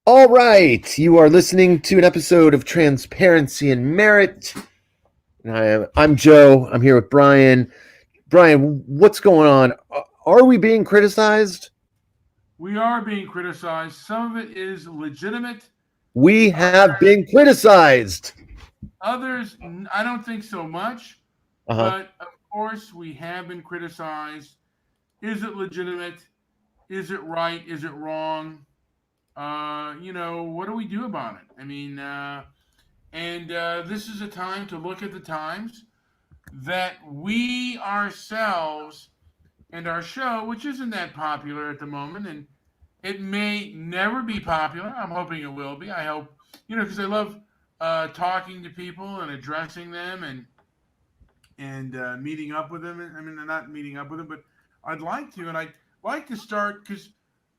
All right, you are listening to an episode of Transparency and Merit. I'm Joe. I'm here with Brian. Brian, what's going on? Are we being criticized? We are being criticized. Some of it is legitimate. We Uh, have been criticized. Others, I don't think so much. Uh huh. But of course, we have been criticized. Is it legitimate? Is it right? Is it wrong? What do we do about it? This is a time to look at the times that we ourselves and our show, which isn't that popular at the moment, and it may never be popular. I'm hoping it will be. I hope, because I love talking to people and addressing them and meeting up with them. I mean, not meeting up with them, but I'd like to, and I'd like to start because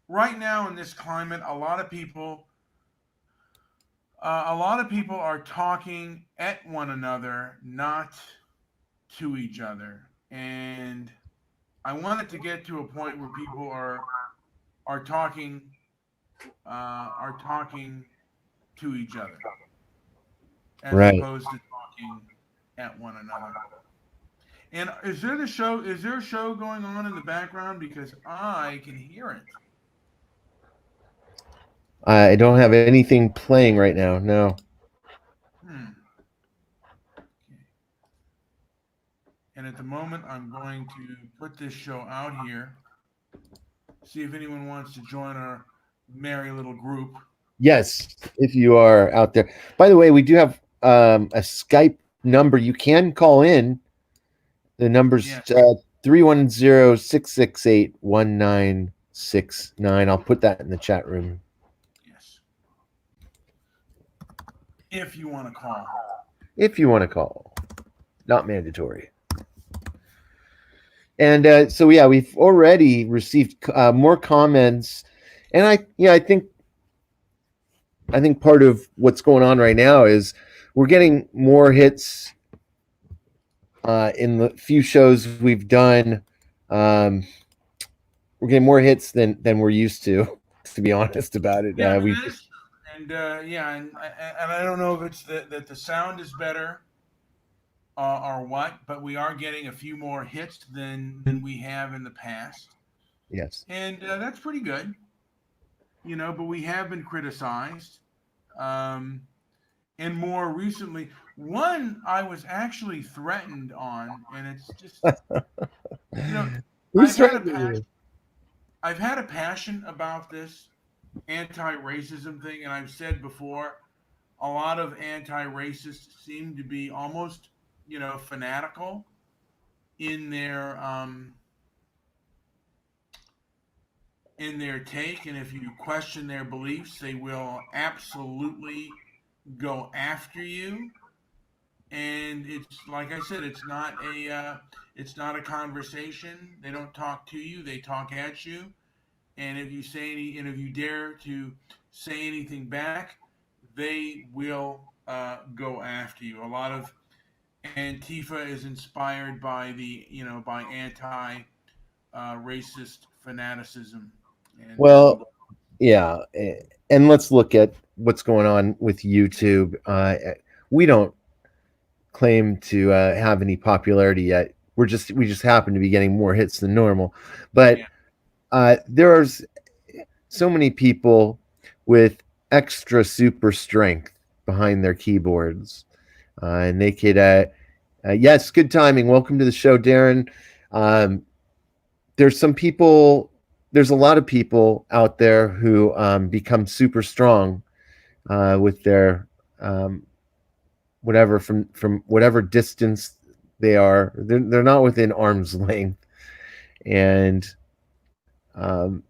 right now in this climate, a lot of people are talking at one another, not to each other, and I want it to get to a point where people are talking are talking to each other as Right. opposed to talking at one another. And is there a show going on in the background because I can hear it? I don't have anything playing right now. No. Hmm. Okay. And at the moment, I'm going to put this show out here. See if anyone wants to join our merry little group. Yes, if you are out there. By the way, we do have a Skype number. You can call in. The number's Yes, 310-668-1969. I'll put that in the chat room. yes. If you want to call. If you want to call. Not mandatory. And so yeah, we've already received more comments, and I think part of what's going on right now is we're getting more hits in the few shows we've done. Um, we're getting more hits than we're used to. To be honest about it, Yeah, we that is true. And I don't know if it's that the sound is better or what, but we are getting a few more hits than we have in the past, yes. and that's pretty good, But we have been criticized, um, and more recently, one I was actually threatened on, and it's just you know Who's I've had a threatening passion. you? I've had a passion about this anti-racism thing, and I've said before, a lot of anti-racists seem to be almost, fanatical in their um, in their take, and if you question their beliefs, they will absolutely go after you. And it's like I said, it's not a conversation. They don't talk to you; they talk at you. And if you dare to say anything back, they will go after you. A lot of Antifa is inspired by by anti-racist fanaticism, and Well, yeah, and let's look at what's going on with YouTube. We don't claim to have any popularity yet. We just happen to be getting more hits than normal, but yeah, there's so many people with extra super strength behind their keyboards, and they could. Yes, good timing. Welcome to the show, Darren. Um, there's some people. There's a lot of people out there who become super strong with their whatever from whatever distance they are. They're not within arm's length, and um,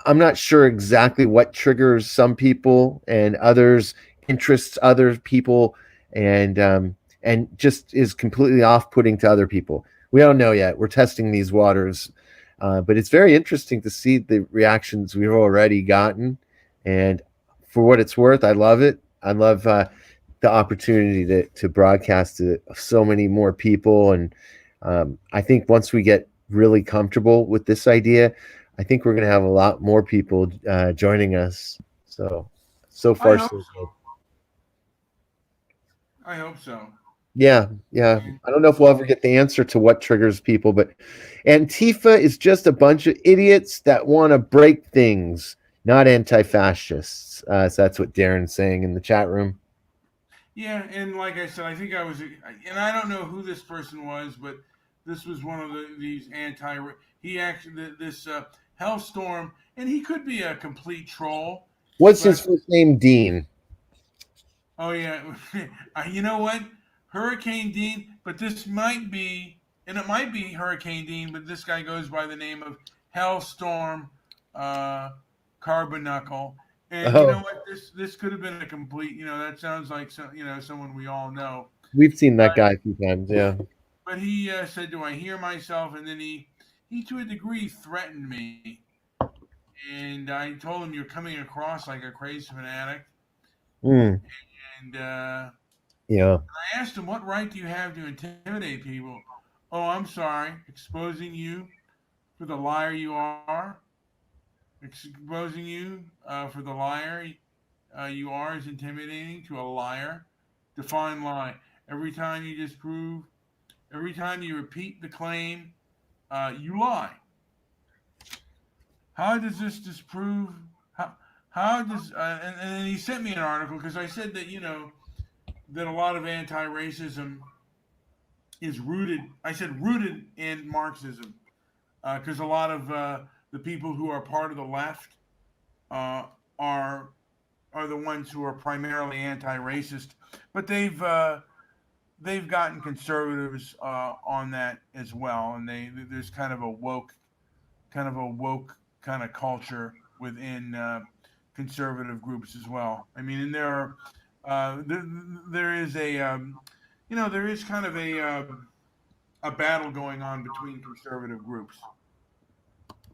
I'm not sure exactly what triggers some people and others interests other people, and just is completely off-putting to other people. We don't know yet. We're testing these waters, but it's very interesting to see the reactions we've already gotten. And for what it's worth, I love it. I love the opportunity to broadcast to so many more people, and I think once we get really comfortable with this idea, I think we're going to have a lot more people joining us. So, so I far hope so good. so. I hope so. Yeah, yeah. And I don't know if we'll ever get the answer to what triggers people, but Antifa is just a bunch of idiots that want to break things, not anti-fascists. So that's what Darren's saying in the chat room. yeah, and like I said, I think I was, and I don't know who this person was, but this was one of these anti. He actually this Hellstorm, and he could be a complete troll, What's his but first name? Dean. oh yeah, you know what? Hurricane Dean, but this might be, and it might be Hurricane Dean, but this guy goes by the name of Hellstorm uh, Carbonacle. And you know Oh, what? This could have been a complete. That sounds like someone we all know. we've seen But that guy a few times. Yeah. but he said, "Do I hear myself?" And then he to a degree threatened me, and I told him, "You're coming across like a crazy fanatic." Mm, And yeah. I asked him, "What right do you have to intimidate people?" "Oh, I'm sorry, exposing you for the liar you are. Exposing you for the liar you are is intimidating to a liar. Define lie. Every time you disprove, every time you repeat the claim, you lie. How does this disprove? How how does and then he sent me an article because I said that that a lot of anti-racism is rooted. I said rooted in Marxism because a lot of the people who are part of the left uh, are are the ones who are primarily anti-racist, but they've gotten conservatives on that as well, and there's kind of a woke kind of culture within conservative groups as well. I mean, and there is there is kind of a battle going on between conservative groups.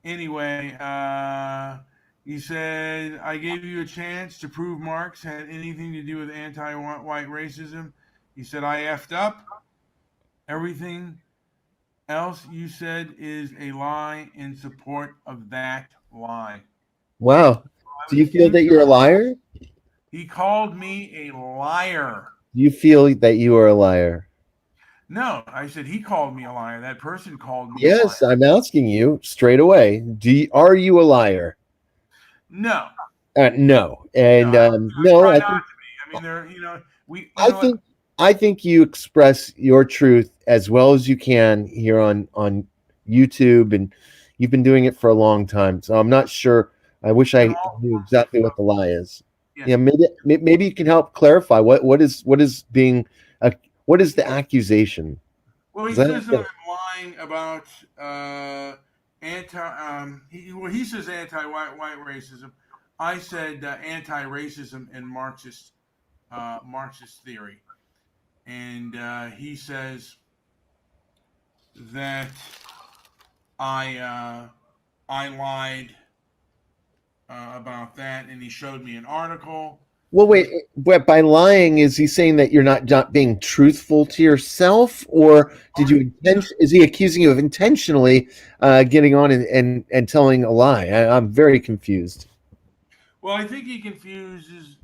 Anyway, he said, "I gave you a chance to prove Marx had anything to do with anti-white racism." He said, "I effed up. Everything else you said is a lie in support of that lie." Wow. I Do you was feel that you're a incorrect. liar? He called me a liar. Do you feel that you are a liar? No, I said he called me a liar. That person called me a Yes, liar. I'm asking you straight away. Are you a liar? No, No, no, and I no. try not to be. I mean, there, we, I what? think I think you express your truth as well as you can here on YouTube, and you've been doing it for a long time. So I'm not sure. I wish And I all knew forms of exactly what the lie is. yeah. Yeah, maybe you can help clarify what is being what is the accusation? Well, he 'Cause I don't says that get it. I'm lying about anti. He says anti-white racism. I said anti-racism and Marxist theory, and he says that I uh, I lied about that, and he showed me an article Well, wait, which but by lying, is he saying that you're not being truthful to yourself, or did you is he accusing you of intentionally getting on and telling a lie? I'm very confused. well, I think he confuses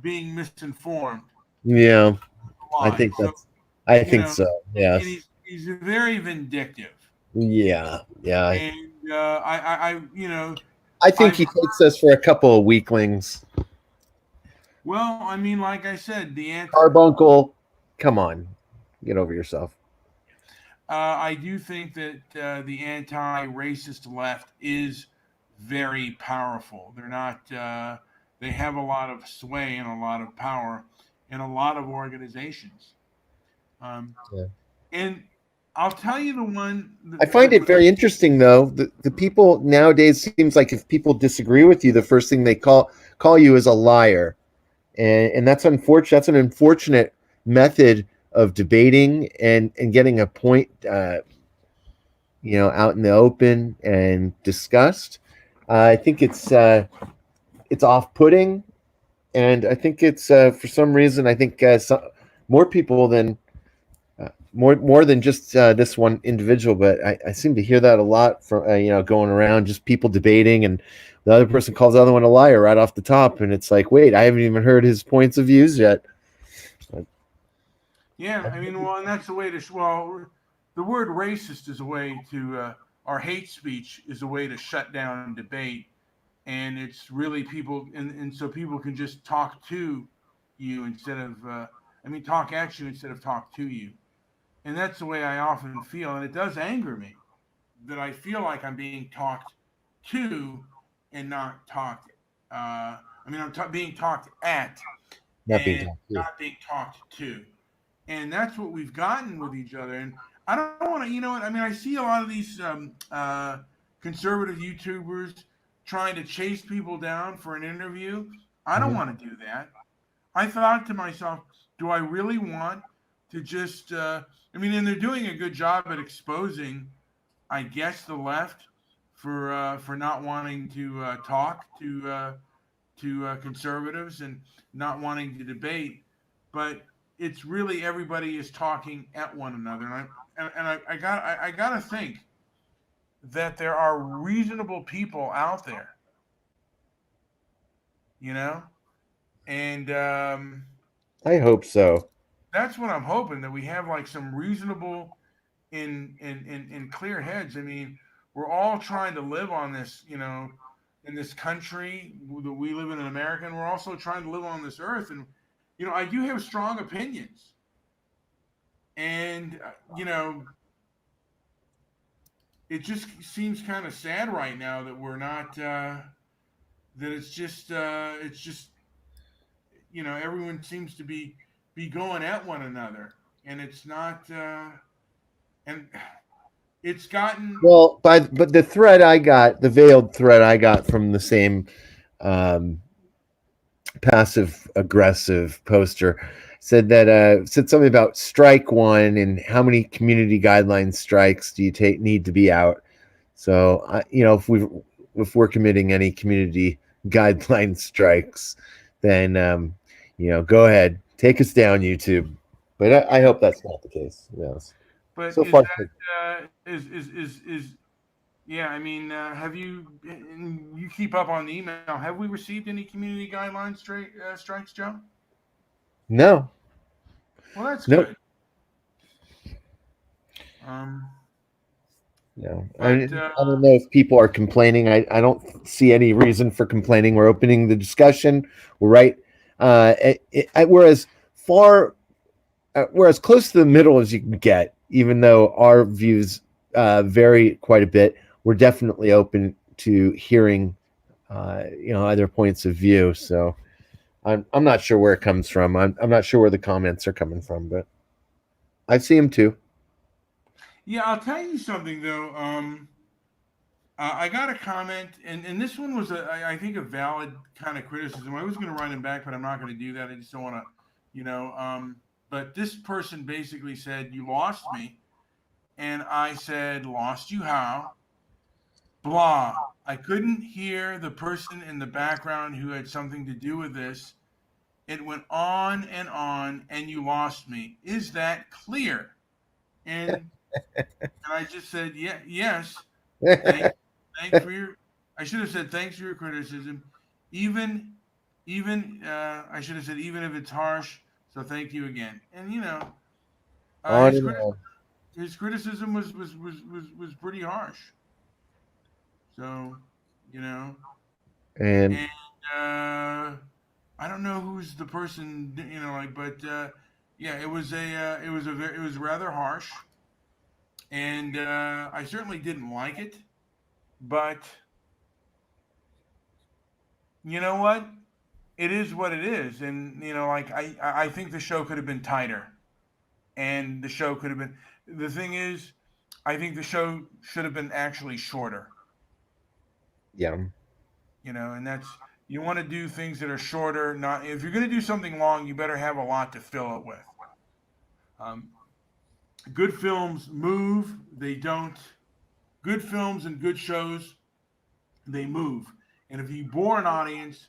being misinformed Yeah, with I lying. think So I you think know, so. and Yes. he's very vindictive, Yeah, yeah. and I think I've he takes us for a couple of weaklings. well, I mean, like I said, the anti. Carbuncle, come on, get over yourself. I do think that the anti-racist left is very powerful. They're not. They have a lot of sway and a lot of power in a lot of organizations. Um, Yeah. and I'll tell you the one. I find it very interesting, though. The people nowadays seems like if people disagree with you, the first thing they call you is a liar, and that's unfortunate. That's an unfortunate method of debating and getting a point, out in the open and discussed. I think it's off-putting, and I think it's for some reason I think more people than more than just this one individual, but I seem to hear that a lot from going around, just people debating, and the other person calls the other one a liar right off the top, and it's like, wait, I haven't even heard his points of views yet. Yeah, I mean, well, and that's the way to. Well, the word racist is a way to, or hate speech is a way to shut down debate, and it's really people, and so people can just talk to you instead of, I mean, talk at you instead of talk to you, and that's the way I often feel, and it does anger me that I feel like I'm being talked to and not talked. I mean, being talked at Not being and talked to. not being talked to, and that's what we've gotten with each other. And I don't want to, you know what? I mean, I see a lot of these conservative YouTubers trying to chase people down for an interview. I don't Mhm. want to do that. I thought to myself, do I really want to just? I mean, and they're doing a good job at exposing, I guess, the left for not wanting to talk to conservatives and not wanting to debate, but it's really everybody is talking at one another, and I gotta think that there are reasonable people out there, you know, and I hope so. that's what I'm hoping, that we have like some reasonable in clear heads. I mean, we're all trying to live on this, you know, in this country that we live in America, and we're also trying to live on this earth. And you know, I do have strong opinions, and you know, it just seems kind of sad right now that we're not. That it's just you know, everyone seems to be going at one another, and it's not. And it's gotten. Well, but the thread I got, the veiled thread I got from the same um, passive aggressive poster, said something about strike one and how many community guideline strikes do you take need to be out. So if we're committing any community guideline strikes, then go ahead, take us down, YouTube. But I hope that's not the case. Yes. But So is far, that is yeah? I mean, have you you keep up on the email? Have we received any community guidelines strikes, Joe? no, Well, that's nope. good. Um, No, but I don't know if people are complaining. I don't see any reason for complaining. We're opening the discussion. We're right. We're as far, we're as close to the middle as you can get, even though our views vary quite a bit. We're definitely open to hearing, other points of view. So I'm not sure where it comes from. I'm not sure where the comments are coming from, but I see them too. yeah, I'll tell you something though. I got a comment, and this one was I think a valid kind of criticism. I was going to write him back, but I'm not going to do that. I just don't want to, you know. But this person basically said, "You lost me," and I said, "Lost you how?" Blah. I couldn't hear the person in the background who had something to do with this. It went on, and you lost me. Is that clear? And I just said, yeah, yes. Thanks, thanks for your. I should have said thanks for your criticism. Even, I should have said even if it's harsh. So thank you again. And you know, On and on. his criticism was pretty harsh. So, you know, And and I don't know who's the person, you know, like, but yeah, it was rather harsh, and I certainly didn't like it. But you know what? It is what it is, and you know, like I think the show could have been tighter, and the show could have been. The thing is, I think the show should have been actually shorter. yeah. You know, and that's, you want to do things that are shorter. Not, if you're going to do something long, you better have a lot to fill it with. Um, Good films move. They don't. Good films and good shows, they move. And if you bore an audience,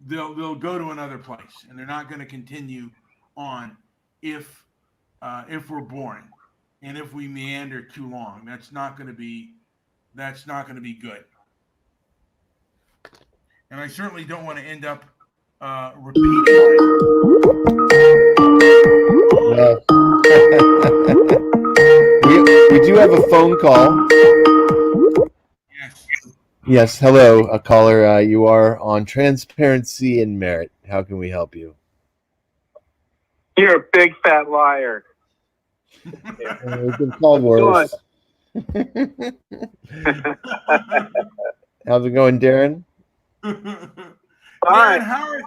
they'll go to another place, and they're not going to continue on if we're boring. and if we meander too long. That's not going to be good. And I certainly don't want to end up repeating myself. Well, we do have a phone call. Yes. Yes, hello, a caller. You are on Transparency and Merit. How can we help you? You're a big fat liar. We've been called worse. How's it going, Darren? Darren,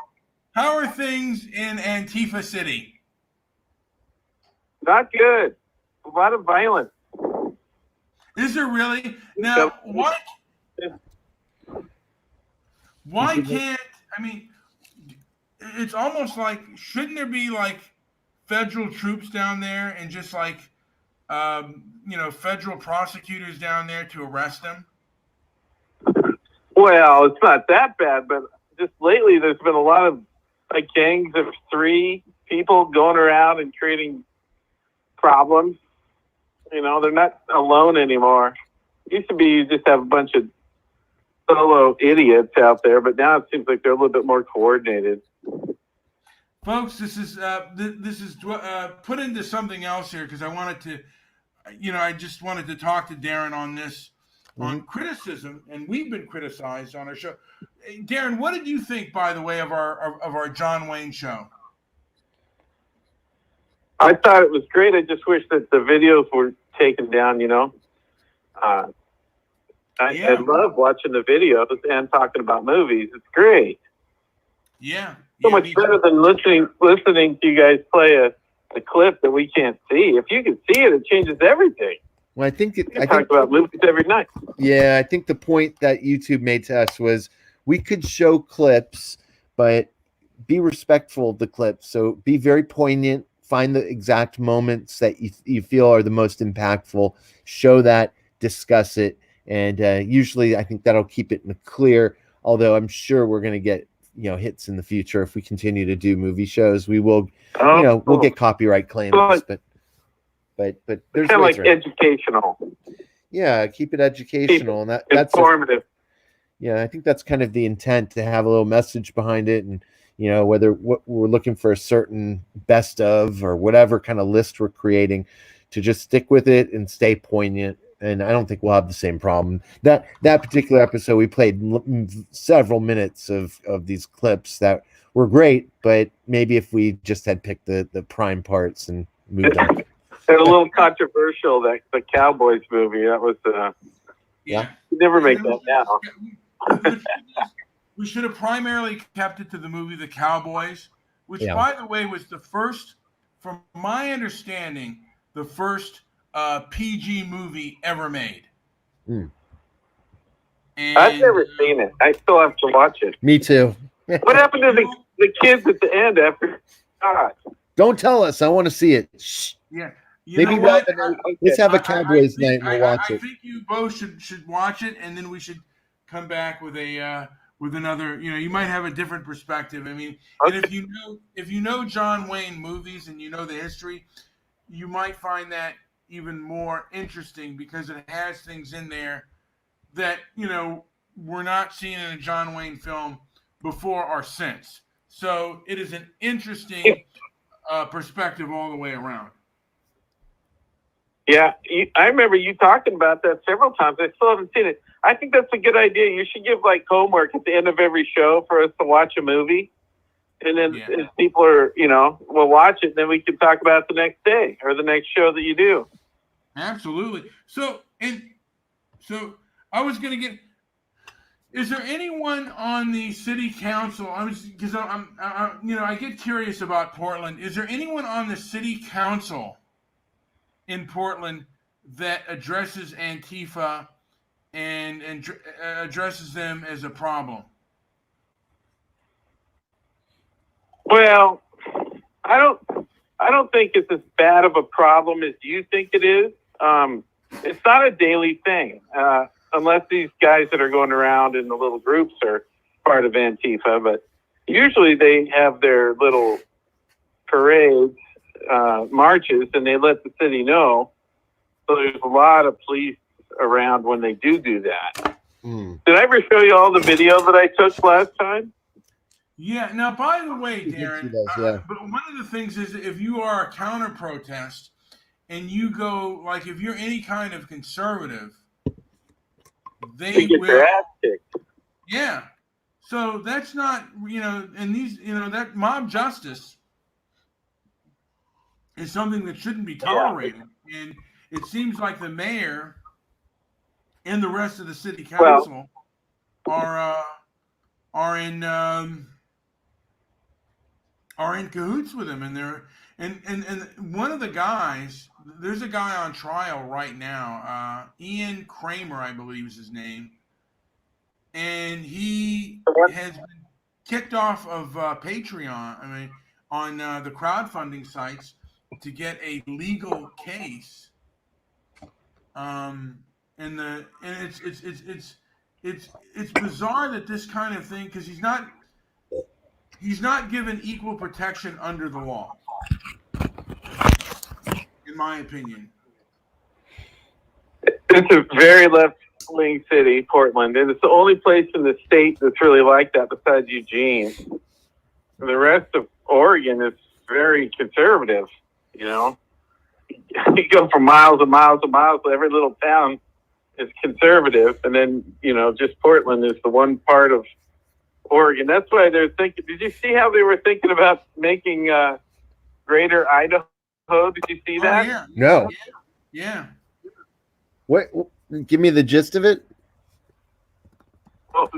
how are things in Antifa City? Not good. A lot of violence. Is there really? Now, why can't, I mean, it's almost like, shouldn't there be like federal troops down there and just like, federal prosecutors down there to arrest them? Well, it's not that bad, but just lately there's been a lot of like gangs of 3 people going around and creating problems. You know, they're not alone anymore. It used to be you just have a bunch of solo idiots out there, but now it seems like they're a little bit more coordinated. Folks, this is put into something else here because I wanted to, I just wanted to talk to Darren on this, on criticism, and we've been criticized on our show. Darren, what did you think, by the way, of our John Wayne show? I thought it was great. I just wish that the videos were taken down, I love watching the videos and talking about movies. It's great. Yeah. So much better than listening to you guys play a clip that we can't see. If you can see it, it changes everything. Well, I think talk about movies every night. Yeah, I think the point that YouTube made to us was we could show clips, but be respectful of the clips. So be very poignant. Find the exact moments that you feel are the most impactful. Show that, discuss it, and usually I think that'll keep it in the clear. Although I'm sure we're going to get hits in the future if we continue to do movie shows. We will, we'll get copyright claims, but there's kind of like educational. Yeah, keep it educational, and that's informative. I think that's kind of the intent, to have a little message behind it, and whether what we're looking for a certain best of or whatever kind of list we're creating, to just stick with it and stay poignant. And I don't think we'll have the same problem. That particular episode, we played several minutes of these clips that were great, but maybe if we just had picked the prime parts and moved on. And a little controversial, that the Cowboys movie. That was yeah. You never make that now. We should have primarily kept it to the movie The Cowboys, which, by the way, was the first, from my understanding, the first PG movie ever made. And I've never seen it. I still have to watch it. Me too. What happened to the kids at the end after God? Don't tell us. I want to see it. Shh. Yeah. Maybe let's have a Cowboys night and we'll watch it. I think you both should watch it, and then we should come back with another. You might have a different perspective. I mean, and if you know John Wayne movies and you know the history, you might find that even more interesting, because it has things in there that we're not seeing in a John Wayne film before or since. So it is an interesting perspective all the way around. Yeah, I remember you talking about that several times. I still haven't seen it. I think that's a good idea. You should give like homework at the end of every show for us to watch a movie. And then if people are, we'll watch it, and then we can talk about it the next day or the next show that you do. Absolutely. So I was going to get, is there anyone on the city council? Because I get curious about Portland. Is there anyone on the city council in Portland that addresses Antifa and addresses them as a problem? Well, I don't think it's as bad of a problem as you think it is. It's not a daily thing, unless these guys that are going around in the little groups are part of Antifa. But usually they have their little parades, marches, and they let the city know. So there's a lot of police around when they do that. Mm. Did I ever show you all the video that I took last time? Yeah. Now, by the way, You did see Darren, those, yeah. but one of the things is if you are a counter protest and you go, like, if you're any kind of conservative, they You get will. your ass kicked. Yeah. So that's not, and these, that mob justice is something that shouldn't be tolerated. And it seems like the mayor and the rest of the city council are in cahoots with him, and they're and one of the guys, there's a guy on trial right now, Ian Kramer, I believe is his name, and he has been kicked off of Patreon. I mean, on the crowdfunding sites to get a legal case. And it's bizarre that this kind of thing, because he's not given equal protection under the law, in my opinion. It's a very left-wing city, Portland, and it's the only place in the state that's really like that besides Eugene. The rest of Oregon is very conservative, You go for miles and miles and miles, every little town is conservative, and then, just Portland is the one part of Oregon. That's why they're thinking. Did you see how they were thinking about making Greater Idaho? Did you see that? Oh, yeah. No. Yeah. What? Give me the gist of it. Well,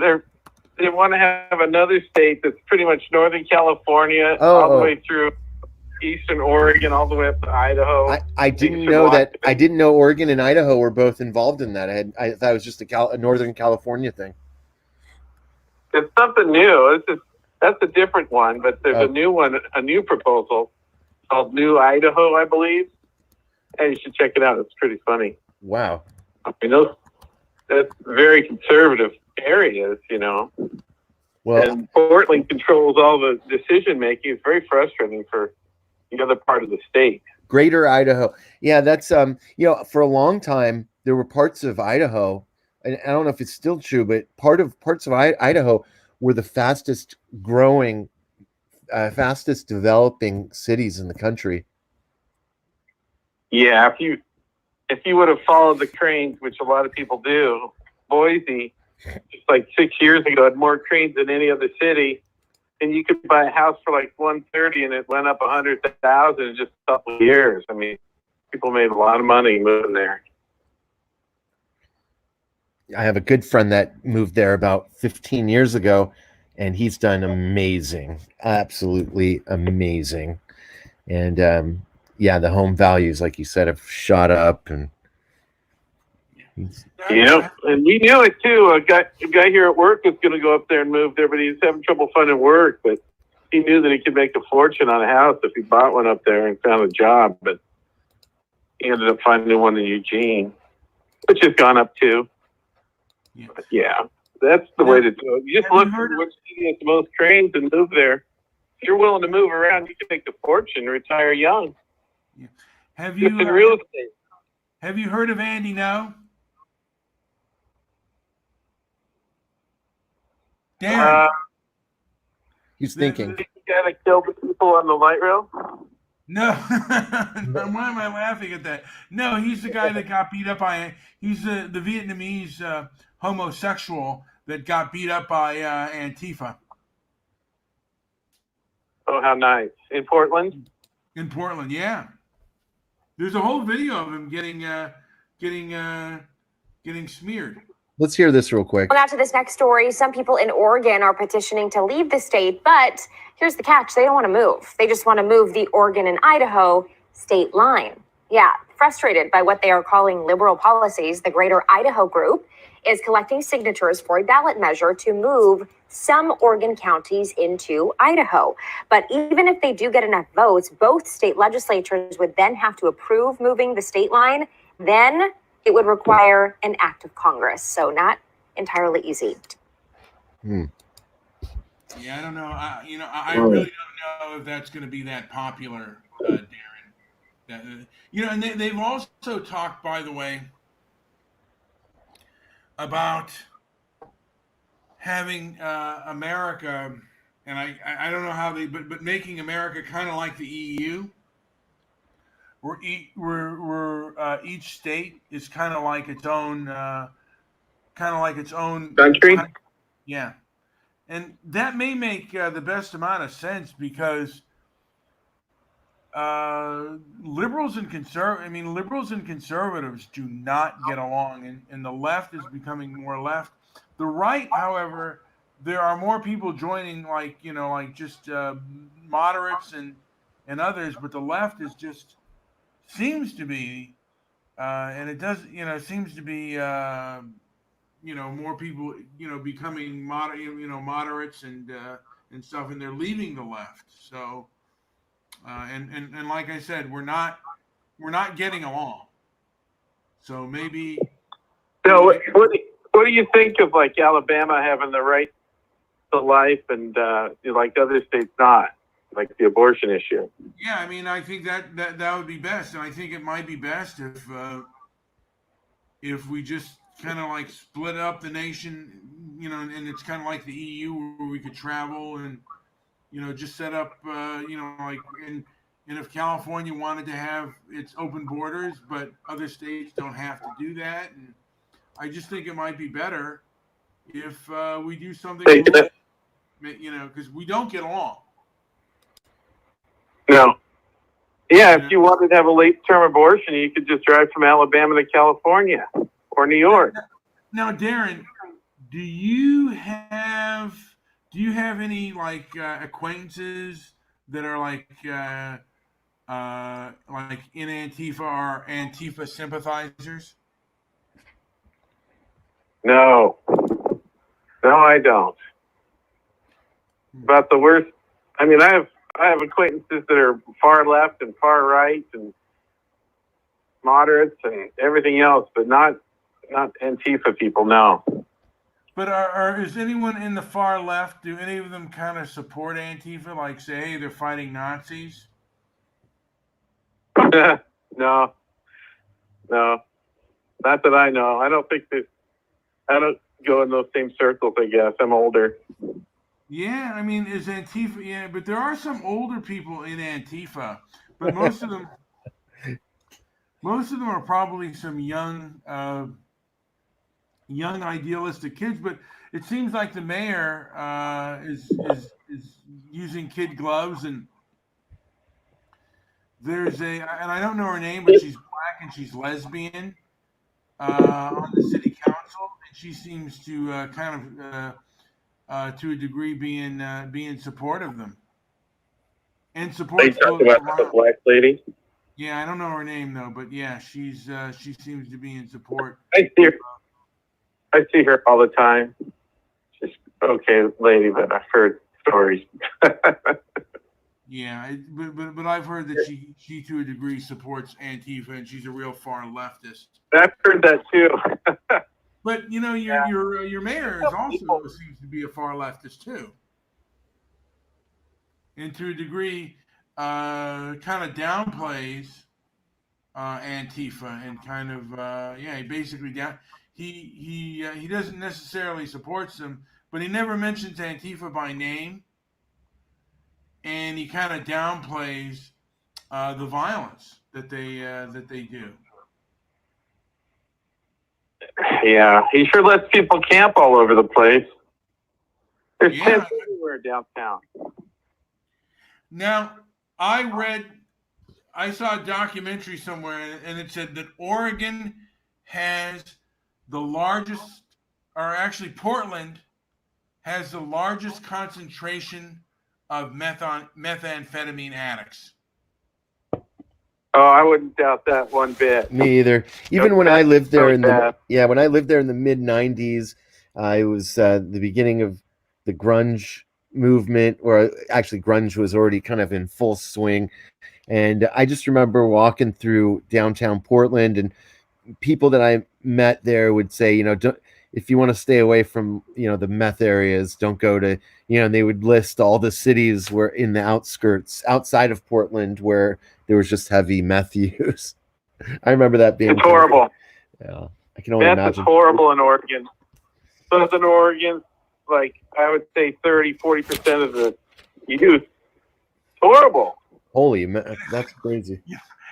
they want to have another state that's pretty much Northern California, all the way through Eastern Oregon, all the way up to Idaho. I didn't know that. I didn't know Oregon and Idaho were both involved in that. I thought it was just a Northern California thing. It's something new. That's a different one, but there's a new one, a new proposal called New Idaho, I believe. Hey, you should check it out. It's pretty funny. Wow. I mean, that's very conservative areas, Well, and Portland controls all the decision making. It's very frustrating for the other part of the state. Greater Idaho. Yeah, that's for a long time there were parts of Idaho, and I don't know if it's still true, but parts of Idaho were the fastest growing, fastest developing cities in the country. Yeah, if you would have followed the cranes, which a lot of people do, Boise, just like 6 years ago, had more cranes than any other city, and you could buy a house for like $130, and it went up $100,000 in just a couple of years. I mean, people made a lot of money moving there. I have a good friend that moved there about 15 years ago, and he's done amazing, absolutely amazing. And the home values, like you said, have shot up, and and we knew it too. A guy here at work was going to go up there and move there, but he was having trouble finding work. But he knew that he could make a fortune on a house if he bought one up there and found a job. But he ended up finding one in Eugene, which has gone up too. Yeah, but that's the way to do it. You just look for which city has the most cranes and move there. If you're willing to move around, you can make a fortune and retire young. Yeah. Have you in real estate? Have you heard of Andy No? Darren. He's thinking. The guy that killed the people on the light rail? No. Why am I laughing at that? No, he's the guy that got beat up by. He's the Vietnamese homosexual that got beat up by Antifa. Oh, how nice! In Portland. In Portland, yeah. There's a whole video of him getting smeared. Let's hear this real quick. Well, now to this next story. Some people in Oregon are petitioning to leave the state, but here's the catch. They don't want to move. They just want to move the Oregon and Idaho state line. Yeah, frustrated by what they are calling liberal policies, the Greater Idaho Group is collecting signatures for a ballot measure to move some Oregon counties into Idaho. But even if they do get enough votes, both state legislatures would then have to approve moving the state line. Then it would require an act of Congress. So not entirely easy. Yeah, I don't know. I really don't know if that's going to be that popular, Darren. And they've also talked, by the way, about having America, and I don't know how but making America kind of like the EU, where each state is kind of like its own Country? Yeah, and that may make the best amount of sense because liberals and conservatives do not get along, and the left is becoming more left. The right, however, there are more people joining, like just moderates and others, but the left is just seems to be, and it does, seems to be, more people, becoming moderates and stuff, and they're leaving the left. So, and like I said, we're not getting along. So maybe. So what do you think of like Alabama having the right to life and like other states not, like the abortion issue? Yeah, I mean, I think that would be best, and I think it might be best if we just kind of like split up the nation, and it's kind of like the EU where we could travel and just set up, like and if California wanted to have its open borders, but other states don't have to do that, and I just think it might be better if we do something, because we don't get along. No. Yeah, if you wanted to have a late-term abortion, you could just drive from Alabama to California or New York. Now, Darren, do you have any like acquaintances that are like in Antifa or Antifa sympathizers? No, I don't. But the worst, I mean, I have acquaintances that are far left and far right and moderates and everything else, but not Antifa people. No. But is anyone in the far left? Do any of them kind of support Antifa? Like say, hey, they're fighting Nazis? No, not that I know. I don't go in those same circles. I guess I'm older. Yeah, I mean, is Antifa? Yeah, but there are some older people in Antifa, but most of them are probably some young idealistic kids. But it seems like the mayor is using kid gloves, and and I don't know her name, but she's black and she's lesbian on the city council, and she seems to kind of. To a degree, being supportive of them, and supports. They talk about the black lady. Yeah, I don't know her name though, but yeah, she seems to be in support. I see her all the time. She's okay lady, but I've heard stories. Yeah, but I've heard that she to a degree supports Antifa, and she's a real far leftist. I've heard that too. But your mayor is also seems to be a far leftist too, and to a degree, kind of downplays Antifa and kind of he basically he doesn't necessarily support them, but he never mentions Antifa by name, and he kind of downplays the violence that they do. Yeah, he sure lets people camp all over the place. There's tents everywhere downtown. Now, I saw a documentary somewhere, and it said that Oregon has the largest, or actually Portland has the largest concentration of methamphetamine addicts. Oh, I wouldn't doubt that one bit. Me either. Even when I lived there in the mid '90s, it was the beginning of the grunge movement, or actually grunge was already kind of in full swing. And I just remember walking through downtown Portland, and people that I met there would say, if you want to stay away from, the meth areas, don't go to, and they would list all the cities where in the outskirts outside of Portland where there was just heavy meth use. I remember that being It's horrible. Yeah, I can only Meth imagine. is horrible in Oregon. Southern Oregon, like I would say 30-40% of the youth. Horrible. Holy, that's crazy.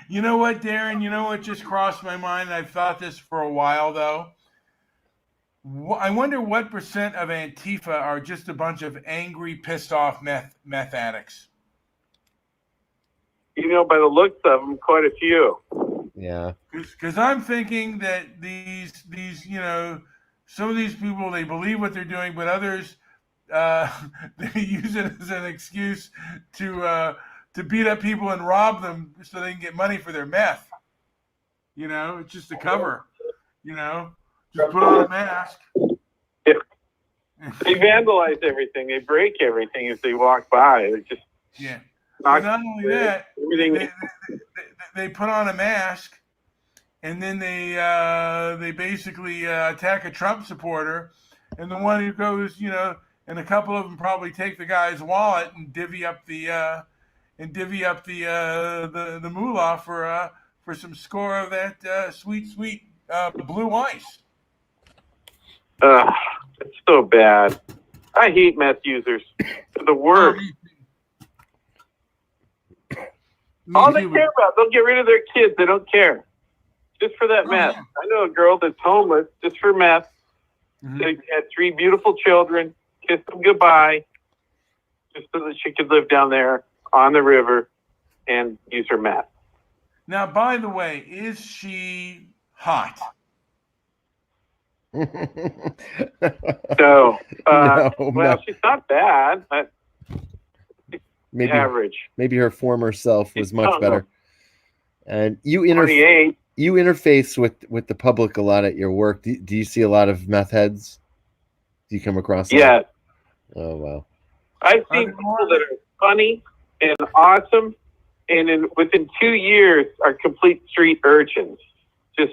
You know what, Darren? You know what just crossed my mind? I've thought this for a while, though. I wonder what percent of Antifa are just a bunch of angry, pissed off meth addicts. By the looks of them, quite a few. Yeah. Because I'm thinking that these some of these people, they believe what they're doing, but others they use it as an excuse to beat up people and rob them so they can get money for their meth. It's just a cover. Just put on a mask. Yeah. They vandalize everything. They break everything as they walk by. They just Not only that, they put on a mask, and then they basically attack a Trump supporter, and the one who goes, and a couple of them probably take the guy's wallet and divvy up the moolah for some score of that sweet blue ice. It's so bad. I hate meth users. They're the worst. All they care about, they'll get rid of their kids. They don't care. Just for that meth. Yeah. I know a girl that's homeless just for meth. Mm-hmm. They had 3 beautiful children, kissed them goodbye, just so that she could live down there on the river and use her meth. Now, by the way, is she hot? So, no. she's not bad. Maybe average. Maybe her former self was much better. And you 28. You interface with the public a lot at your work. Do you see a lot of meth heads? Do you come across? Yes. Oh wow. I've seen people that are funny and awesome, and within 2 years are complete street urchins. Just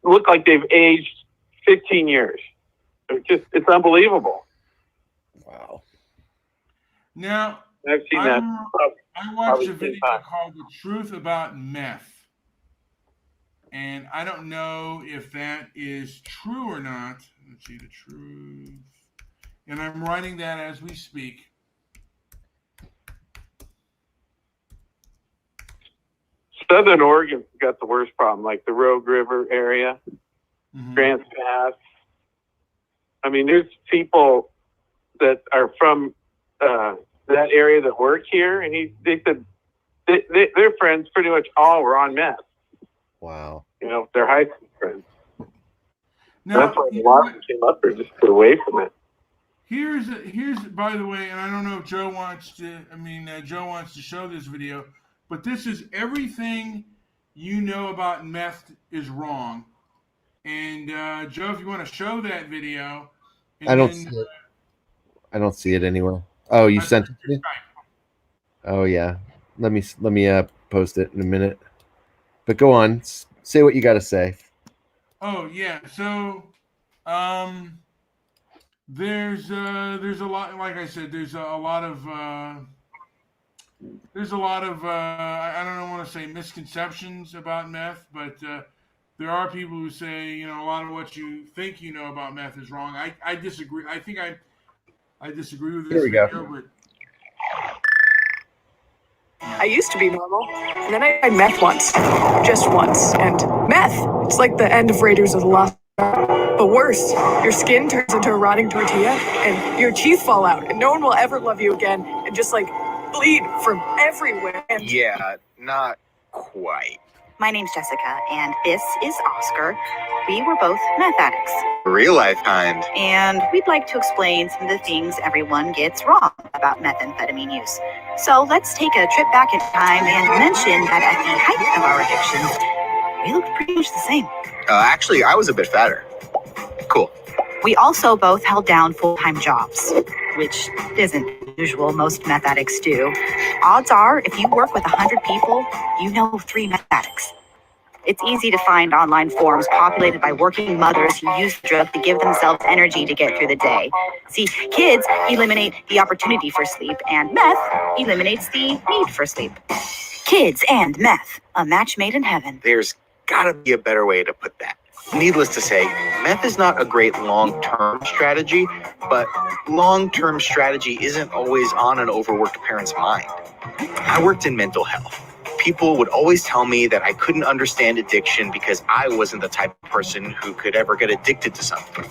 look like they've aged 15 years. It's unbelievable. Wow. Now, I've seen that. I watched a video called "The Truth About Meth," and I don't know if that is true or not. Let's see, the truth, and I'm writing that as we speak. Southern Oregon's got the worst problem, like the Rogue River area, Grants Pass. I mean, there's people that are from that area that work here, and they said their friends pretty much all were on meth. Wow. Their high school friends. Now, that's why a lot of them came up there just to get away from it. Here's by the way, and I don't know if Joe wants to. Joe wants to show this video, but this is everything you know about meth is wrong. And Joe, if you want to show that video, I don't see it. I don't see it anywhere. Oh, you sent it to me? Oh yeah. Let me post it in a minute. But go on. Say what you got to say. Oh yeah. So there's a lot, like I said, there's a lot of I don't want to say misconceptions about meth, but there are people who say, a lot of what you think you know about meth is wrong. I disagree. I think I disagree with this video, but I used to be normal, and then I tried meth once. Just once. And meth, it's like the end of Raiders of the Lost Ark. But worse, your skin turns into a rotting tortilla, and your teeth fall out, and no one will ever love you again, and just bleed from everywhere. And yeah, not quite. My name's Jessica, and this is Oscar. We were both meth addicts. Real life kind. And we'd like to explain some of the things everyone gets wrong about methamphetamine use. So let's take a trip back in time and mention that at the height of our addictions, we looked pretty much the same. Actually, I was a bit fatter. Cool. We also both held down full-time jobs, which isn't usual. Most meth addicts do. Odds are, if you work with 100 people, you know 3 meth addicts. It's easy to find online forums populated by working mothers who use the drug to give themselves energy to get through the day. See, kids eliminate the opportunity for sleep, and meth eliminates the need for sleep. Kids and meth, a match made in heaven. There's gotta be a better way to put that. Needless to say, meth is not a great long-term strategy, but long-term strategy isn't always on an overworked parent's mind. I worked in mental health. People would always tell me that I couldn't understand addiction because I wasn't the type of person who could ever get addicted to something,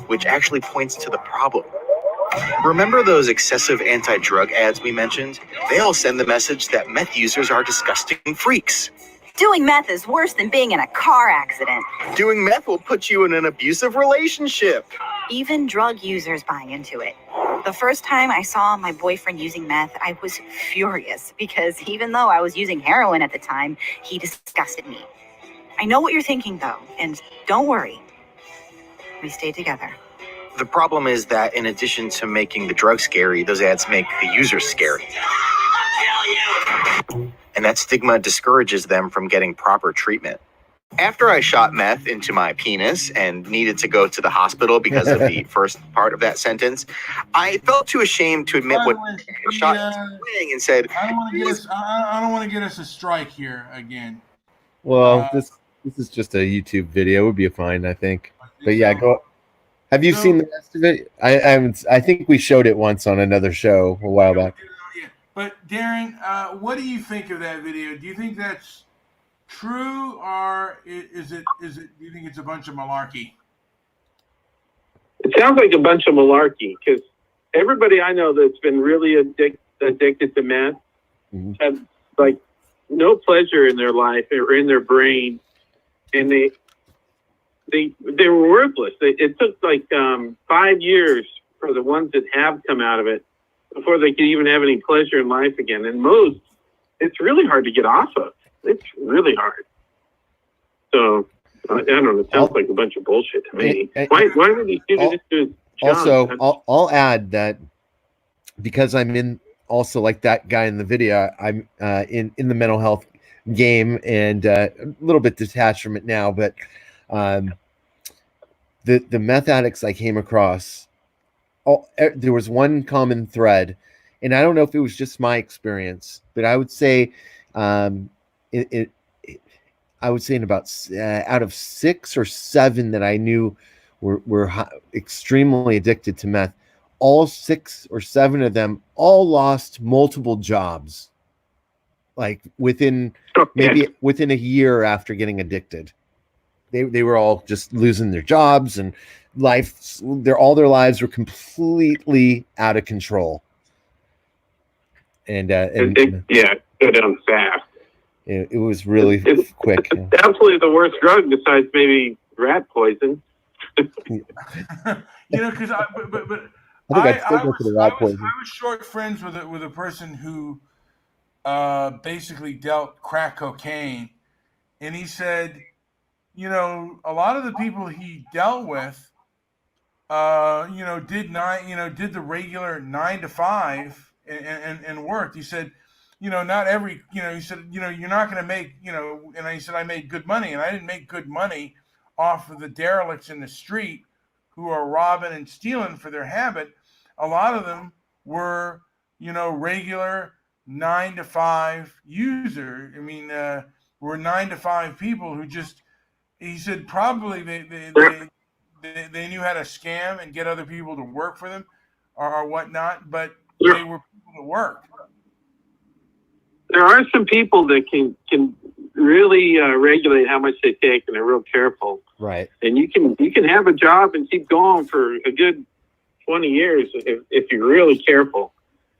which actually points to the problem. Remember those excessive anti-drug ads we mentioned? They all send the message that meth users are disgusting freaks. Doing meth is worse than being in a car accident. Doing meth will put you in an abusive relationship. Even drug users buy into it. The first time I saw my boyfriend using meth, I was furious because even though I was using heroin at the time, he disgusted me. I know what you're thinking though, and don't worry. We stay together. The problem is that in addition to making the drug scary, those ads make the user scary. And that stigma discourages them from getting proper treatment. After I shot meth into my penis and needed to go to the hospital because of the first part of that sentence, I felt too ashamed to admit what I shot saying and said, I don't want to get us a strike here again. Well, this is just a YouTube video. It would be fine, I think. But yeah, go. Have you seen the rest of it? I haven't. I think we showed it once on another show a while back. But Darren, what do you think of that video? Do you think that's true, or is it? Do you think it's a bunch of malarkey? It sounds like a bunch of malarkey because everybody I know that's been really addicted to meth have like no pleasure in their life or in their brain, and they were worthless. It took like 5 years for the ones that have come out of it before they could even have any pleasure in life again. And most, it's really hard to get off of. It's really hard. So I don't know. It sounds like a bunch of bullshit to me. Why would he do this to his job? Also, I'll add that because I'm in also like that guy in the video. I'm in the mental health game and a little bit detached from it now, but the meth addicts I came across, there was one common thread, and I don't know if it was just my experience, but I would say I would say in about out of 6 or 7 that I knew were extremely addicted to meth, all 6 or 7 of them all lost multiple jobs, like within a year after getting addicted. They were all just losing their jobs, and all their lives were completely out of control. And go down fast. It was really quick. It's absolutely the worst drug besides maybe rat poison. Because I was short friends with a person who basically dealt crack cocaine, and he said, a lot of the people he dealt with, did the regular 9 to 5 and worked. He said, not every, he said, you're not going to make, and he said, I made good money, and I didn't make good money off of the derelicts in the street who are robbing and stealing for their habit. A lot of them were, regular 9 to 5 user. I mean, were 9 to 5 people who just, he said probably they knew how to scam and get other people to work for them or whatnot, but they were people to work. There are some people that can really regulate how much they take, and they're real careful. Right. And you can have a job and keep going for a good 20 years if you're really careful.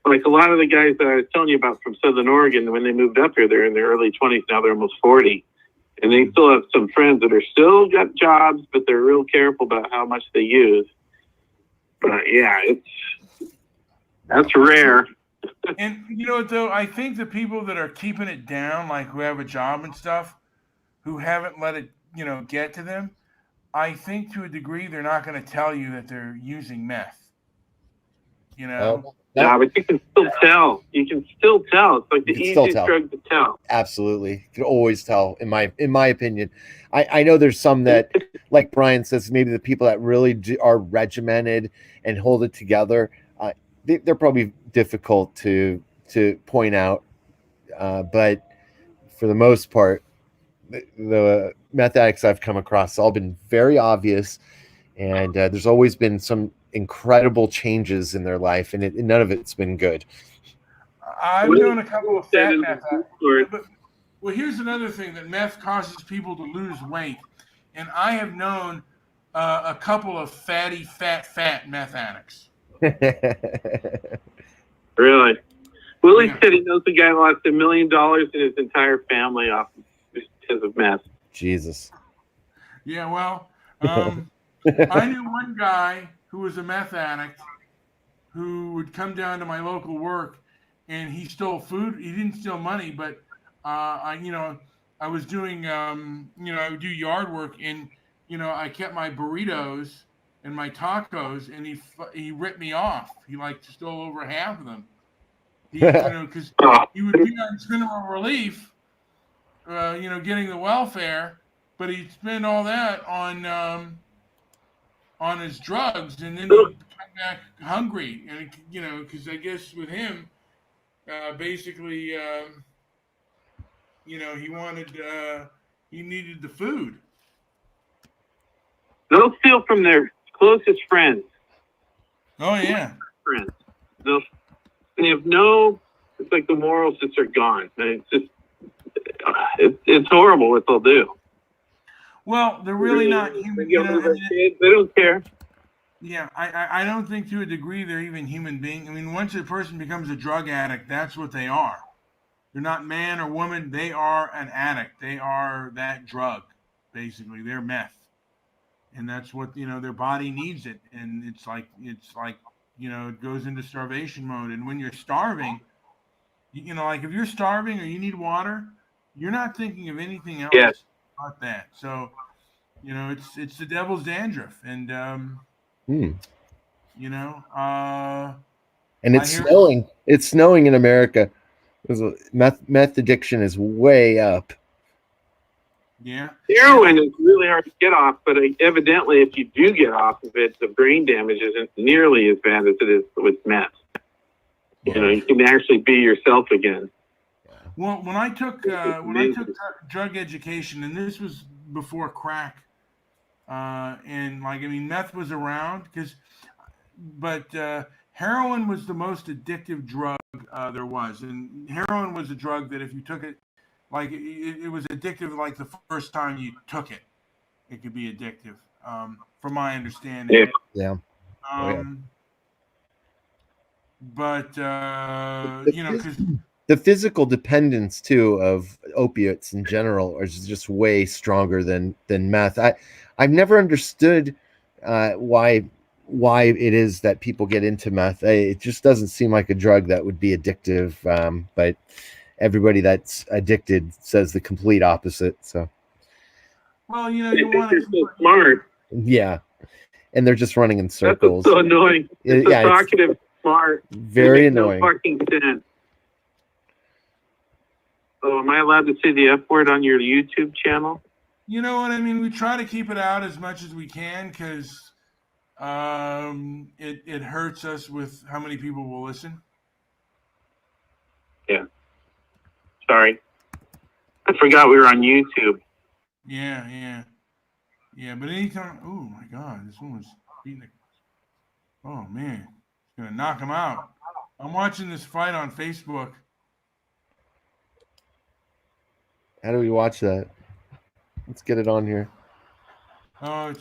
Like a lot of the guys that I was telling you about from Southern Oregon, when they moved up here, they're in their early 20s. Now they're almost 40. And they still have some friends that are still got jobs, but they're real careful about how much they use. But yeah, that's rare. And though, I think the people that are keeping it down, like who have a job and stuff, who haven't let it, get to them, I think to a degree they're not going to tell you that they're using meth. you know. Yeah, but you can still tell. You can still tell. It's like the You can still easiest tell. drug to tell. Absolutely, you can always tell. In my opinion, I know there's some that, like Brian says, maybe the people that really are regimented and hold it together. They're probably difficult to point out, but for the most part, the meth addicts I've come across have all been very obvious, and there's always been some incredible changes in their life, and none of it's been good. I've known a couple of fat meth Or- addicts. Well, here's another thing that meth causes people to lose weight, and I have known a couple of fat meth addicts. Really? Willie Yeah. said he knows a guy lost $1 million in his entire family off because of meth. Jesus. Yeah, well, I knew one guy who was a meth addict who would come down to my local work, and he stole food. He didn't steal money, but I was doing, I would do yard work, and I kept my burritos and my tacos, and he ripped me off. He like stole over half of them. He, because he would be on minimum relief, getting the welfare, but he'd spend all that on his drugs, and then he'd come back hungry, and because I guess with him, basically, he needed the food. They'll steal from their closest friends. Oh yeah. Friends. They have it's like the morals just are gone. And it's just, it's horrible what they'll do. Well, they're really not human. They don't care. Yeah, I don't think to a degree they're even human beings. I mean, once a person becomes a drug addict, that's what they are. They're not man or woman. They are an addict. They are that drug, basically. They're meth. And that's what, their body needs it. And it's like, it goes into starvation mode. And when you're starving, like if you're starving or you need water, you're not thinking of anything else but that. So, it's the devil's dandruff. And, And it's snowing. It's snowing in America. Meth addiction is way up. Yeah. Heroin is really hard to get off, but evidently, if you do get off of it, the brain damage isn't nearly as bad as it is with meth. You can actually be yourself again. Well, when I took drug education, and this was before crack, and meth was around but heroin was the most addictive drug there was, and heroin was a drug that if you took it, like it was addictive. Like the first time you took it, it could be addictive, from my understanding. Yeah. But because the physical dependence too of opiates in general is just way stronger than meth. I've never understood why it is that people get into meth. It just doesn't seem like a drug that would be addictive. But everybody that's addicted says the complete opposite. So, well, you want to so smart. Yeah, and they're just running in circles. That's so annoying. It's talkative, smart. Very annoying. No fucking sense. Oh, am I allowed to say the F word on your YouTube channel? You know what I mean? We try to keep it out as much as we can because it hurts us with how many people will listen. Yeah. Sorry. I forgot we were on YouTube. Yeah. But anytime, oh my God, this one was beating the. Oh man, it's gonna knock him out. I'm watching this fight on Facebook. How do we watch that? Let's get it on here. Oh,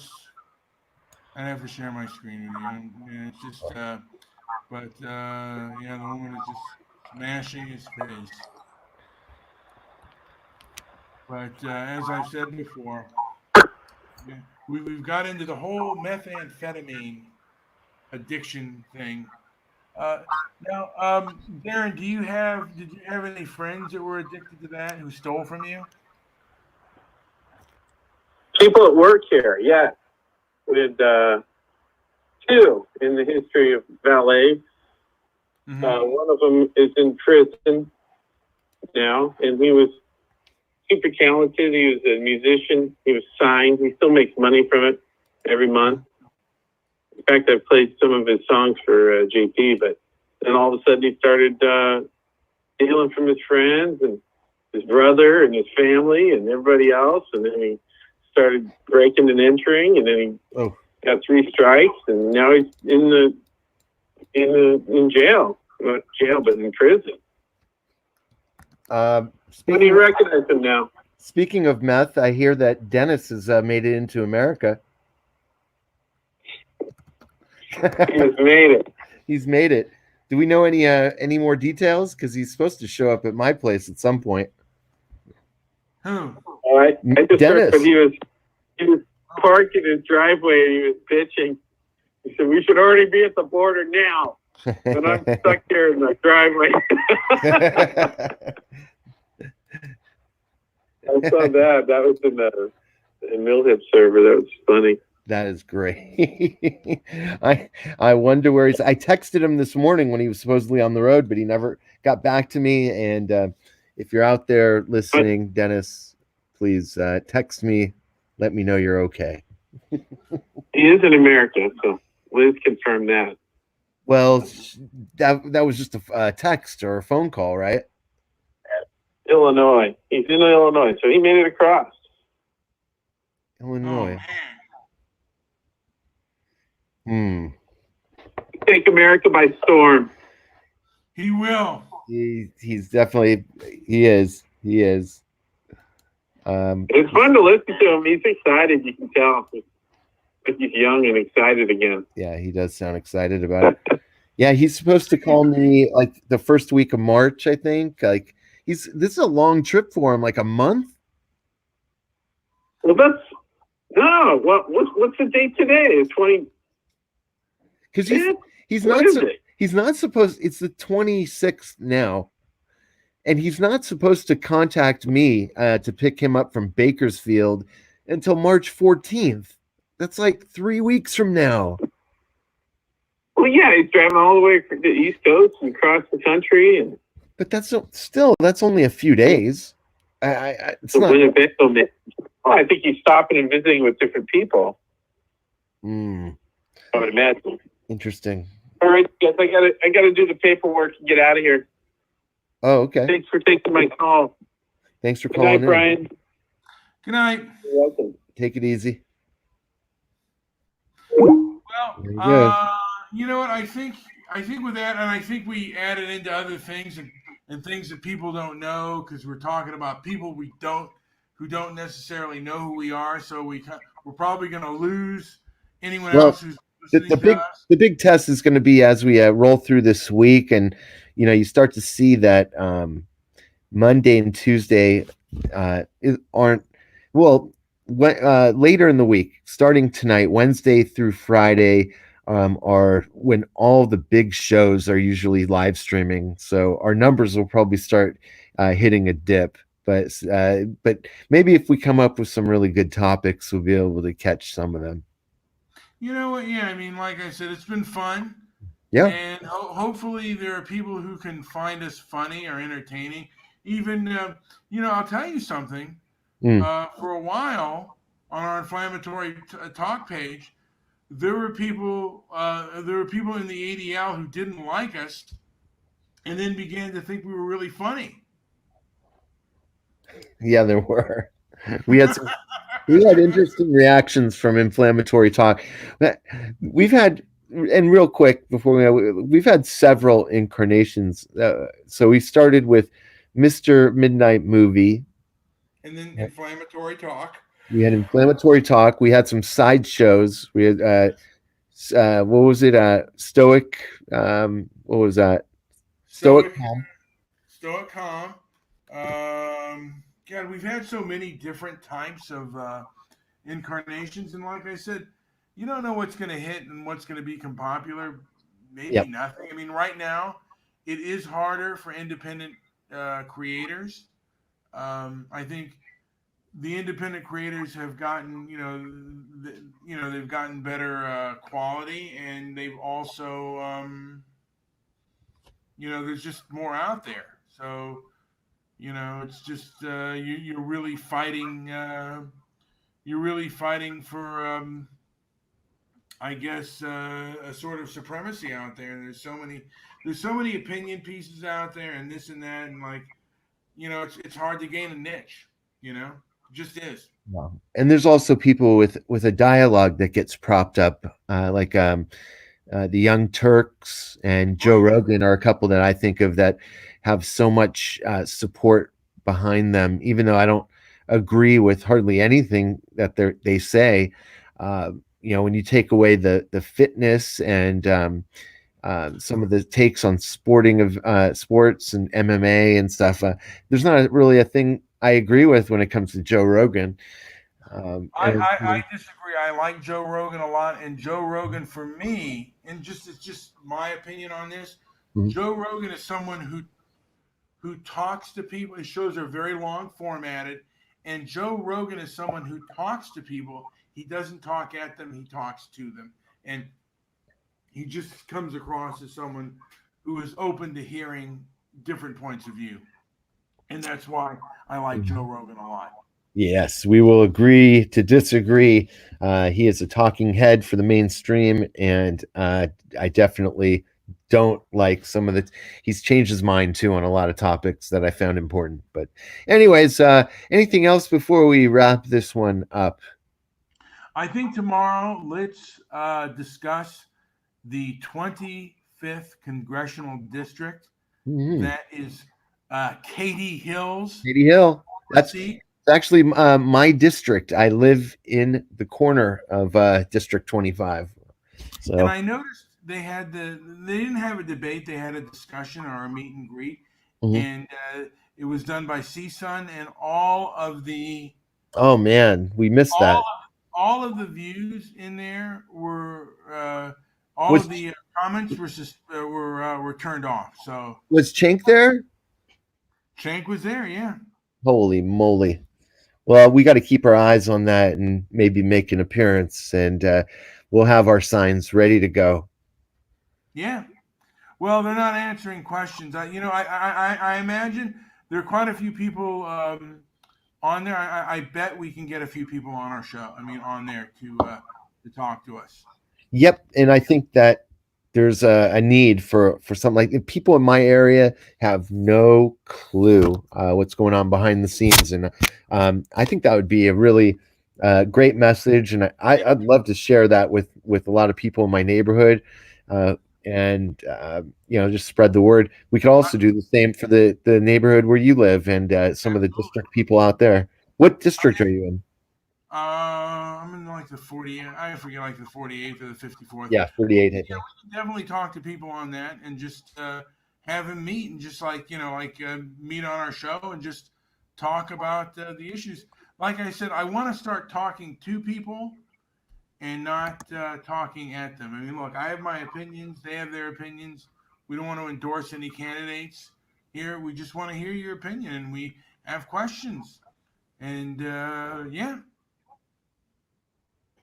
I have to share my screen with you. Yeah, it's just, the woman is just smashing his face. But as I've said before, we've got into the whole methamphetamine addiction thing. Now, Darren, did you have any friends that were addicted to that who stole from you? People at work here, yeah. We had two in the history of valet. One of them is in prison now, and he was super talented. He was a musician. He was signed. He still makes money from it every month. In fact, I've played some of his songs for JP, but then all of a sudden he started stealing from his friends and his brother and his family and everybody else, and then he started breaking and entering, and then he got 3 strikes, and now he's in jail. Not jail, but in prison. How do you recognize him now? Speaking of meth, I hear that Dennis has made it into America. He's made it. He's made it. Do we know any more details? Because he's supposed to show up at my place at some point. Who? All right. I just Dennis. heard he was parked in his driveway and he was bitching. He said, "We should already be at the border now." But I'm stuck here in the driveway. I saw that. That was in the Millhip server. That was funny. That is great. I wonder where he's. I texted him this morning when he was supposedly on the road, but he never got back to me. And if you're out there listening, Dennis, please text me. Let me know you're okay. He is in America, so Liz confirmed that. Well, that was just a text or a phone call, right? Illinois. He's in Illinois, so he made it across. Illinois. Take America by storm. He will. He's definitely he is. It's fun to listen to him. He's excited. You can tell. He's young and excited again. Yeah, he does sound excited about it. Yeah, he's supposed to call me like the first week of March, I think. Like this is a long trip for him, like a month. Well, what's the date today? It's 20. Because he's not supposed. It's the 26th now, and he's not supposed to contact me to pick him up from Bakersfield until March 14th. That's like 3 weeks from now. Well, yeah, he's driving all the way to the East Coast and across the country, but that's only a few days. It's not. I think he's stopping and visiting with different people. I would imagine. Interesting. All right, guys, I gotta do the paperwork and get out of here. Oh, okay. Thanks for taking my call. Thanks for Good calling night, in. Brian. Good night. You're welcome. Take it easy. Well, you know what? I think with that, and I think we added into other things and things that people don't know, because we're talking about people who don't necessarily know who we are. So we're probably going to lose anyone else who's listening to us. The big test is going to be as we roll through this week, and you start to see that Monday and Tuesday aren't later in the week, starting tonight, Wednesday through Friday. Are when all the big shows are usually live streaming, so our numbers will probably start hitting a dip. But maybe if we come up with some really good topics, we'll be able to catch some of them. You know what? Yeah, I mean, like I said, it's been fun. Yeah, and hopefully there are people who can find us funny or entertaining. Even I'll tell you something. For a while on our inflammatory talk page, there were people in the ADL who didn't like us and then began to think we were really funny. Yeah, there were. We had interesting reactions from inflammatory talk. We've had, and real quick before we've had several incarnations. So we started with Mr. Midnight Movie, and then inflammatory talk. We had inflammatory talk. We had some side shows. We had what was it? Stoic. What was that? Stoic Calm. Stoic Calm. God, we've had so many different types of incarnations, and like I said, you don't know what's going to hit and what's going to become popular. Maybe nothing. I mean, right now, it is harder for independent creators. I think the independent creators have gotten, they've gotten better quality, and they've also, there's just more out there. So, it's just you're really fighting. You're really fighting for, I guess, a sort of supremacy out there. There's so many opinion pieces out there, and this and that, and like, it's hard to gain a niche. It just is. Wow. And there's also people with a dialogue that gets propped up, like the Young Turks and Oh Joe yeah. Rogan are a couple that I think of that have so much support behind them, even though I don't agree with hardly anything that they say. Uh, when you take away the fitness and some of the takes on sports and MMA and stuff, there's not really a thing I agree with when it comes to Joe Rogan. I disagree. I like Joe Rogan a lot, and Joe Rogan for me, and it's just my opinion on this. Mhm. Joe Rogan is someone who talks to people. His shows are very long formatted, and Joe Rogan is someone who talks to people. He doesn't talk at them; he talks to them, and he just comes across as someone who is open to hearing different points of view, and that's why I like Joe Rogan a lot. Yes, we will agree to disagree. He is a talking head for the mainstream, and I definitely don't like some of the. He's changed his mind too on a lot of topics that I found important. But, anyways, anything else before we wrap this one up? I think tomorrow let's discuss the 25th congressional district. Mhm. That is Katie Hill's Katie Hill. That's seat. actually my district. I live in the corner of District 25. And So, I noticed they didn't have a debate, they had a discussion or a meet and greet, mhm. and it was done by CSUN, and all of the Oh man, we missed all that. all of the views in there were all of Was the comments were turned off. So was Chink there? Shank was there, yeah. Holy moly! Well, we got to keep our eyes on that and maybe make an appearance, and we'll have our signs ready to go. Yeah. Well, they're not answering questions. I imagine there are quite a few people on there. I bet we can get a few people on our show. I mean, on there to talk to us. Yep, and I think that there's a need for something like people in my area have no clue what's going on behind the scenes, and I think that would be a really great message, and I'd love to share that with a lot of people in my neighborhood, uh, and just spread the word. We could I, also do the same for the neighborhood where you live and some of the district people out there. What district are you in? I'm in like the 40. I forget, like the 48th or the 54th. Yeah, 48, I Yeah, think. we can definitely talk to people on that and just have them meet and just meet on our show and just talk about the issues. Like I said, I want to start talking to people and not talking at them. I mean, look, I have my opinions; they have their opinions. We don't want to endorse any candidates here. We just want to hear your opinion, and we have questions. And yeah,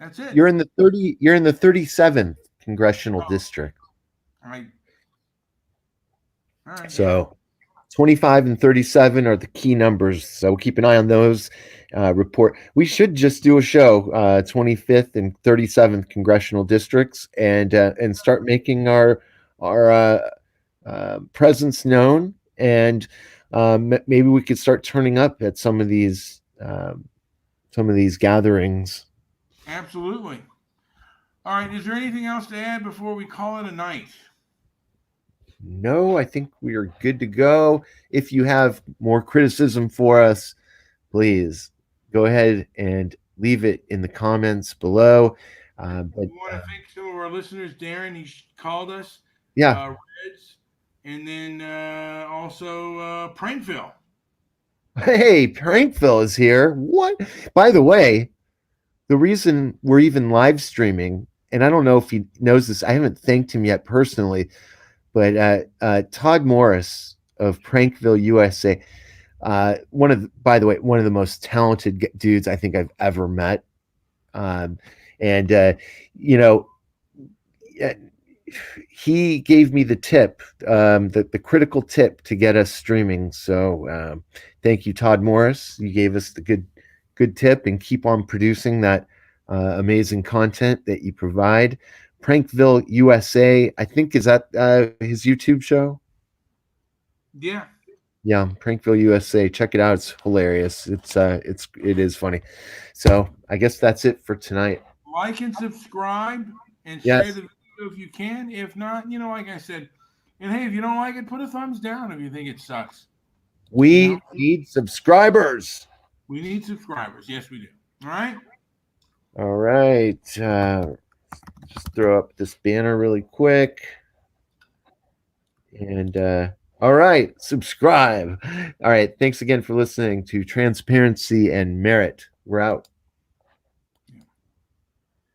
that's it. You're in the 37th congressional Oh, district. all right, yeah. So 25 and 37 are the key numbers. So keep an eye on those. Report. We should just do a show, 25th and 37th congressional districts, and start making our presence known. And maybe we could start turning up at some of these gatherings. Absolutely. All right. Is there anything else to add before we call it a night? No, I think we are good to go. If you have more criticism for us, please go ahead and leave it in the comments below. But We want to thank some of our listeners. Darren, he called us. yeah, Reds, and then also Prankville. hey, Prankville is here. What? By the way, the reason we're even live streaming, and I don't know if he knows this, I haven't thanked him yet personally, but Todd Morris of Prankville, USA, by the way, one of the most talented dudes I think I've ever met. And you know, he gave me the tip, the critical tip to get us streaming. So thank you, Todd Morris. You gave us the good tip, and keep on producing that amazing content that you provide. Prankville USA, I think, is that his YouTube show? Yeah. Yeah, Prankville USA. Check it out. It's hilarious. It is funny. So I guess that's it for tonight. Like and subscribe and Yes. share the video if you can. If not, like I said, and hey, if you don't like it, put a thumbs down if you think it sucks. We need subscribers. We need subscribers. Yes, we do. All right. All right. Just throw up this banner really quick. And all right, subscribe. All right. Thanks again for listening to Transparency and Merit. We're out.